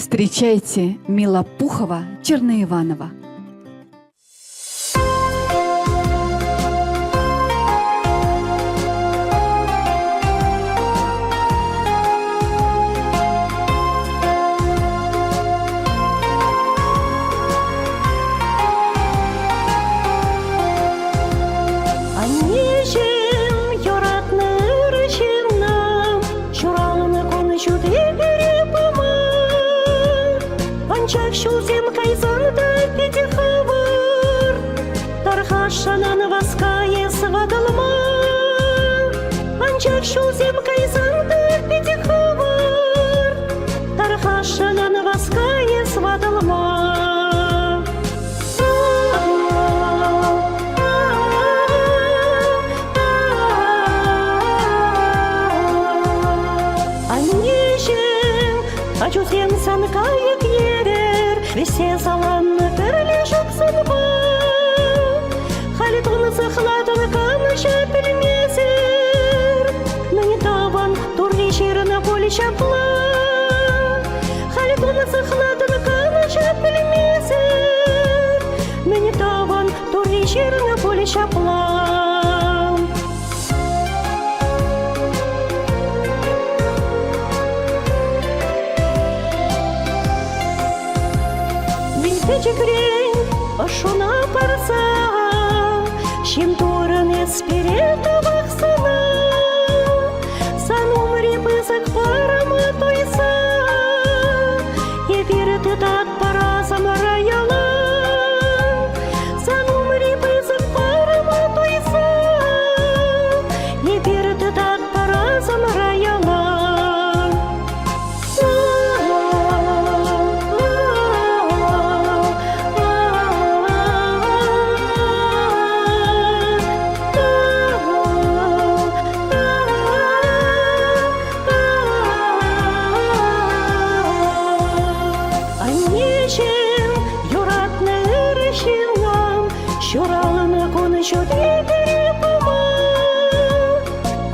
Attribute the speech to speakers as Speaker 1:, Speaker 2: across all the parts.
Speaker 1: Встречайте Мила Пухова, Черноиванова.
Speaker 2: Шузем кайзанда петихавар, Тархашанан васкае свадалма. Анчак шузем кайзанда петихавар, Тархашанан васкае свадалма. Аннежен, ачусен санкаек евер, Весе саланны тірлі жоқсынба. Халитон сықладын қаныша пілмезер, Нәне табан турли жеріна полі шапла. Халитон сықладын қаныша пілмезер, Нәне табан турли жеріна полі шапла. Чекрень, ашуна парса, Шим турын эсперета вақсына, Сан умри пызык парама тойса, Епері тұтат парасам раяла. Сан умри пызык парама тойса, Епері тұтат парасам раяла. Şuralını konuşu debiri bama.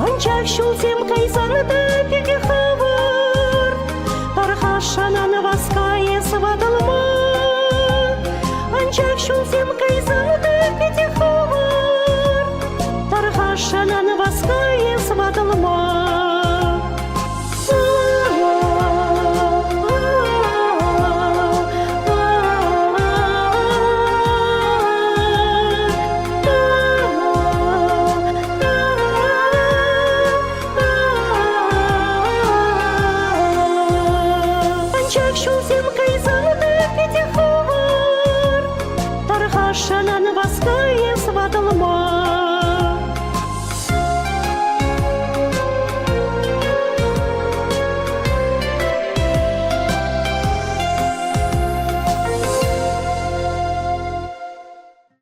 Speaker 2: Ancak şulsem kayzanda peki havar, Tarhaşanan vaskaya svadalma. Ancak şulsem kayzanda peki havar, Tarhaşanan vaskaya svadalma. Шузем кайзанда петихавар, Тархашанан васкае свадалма.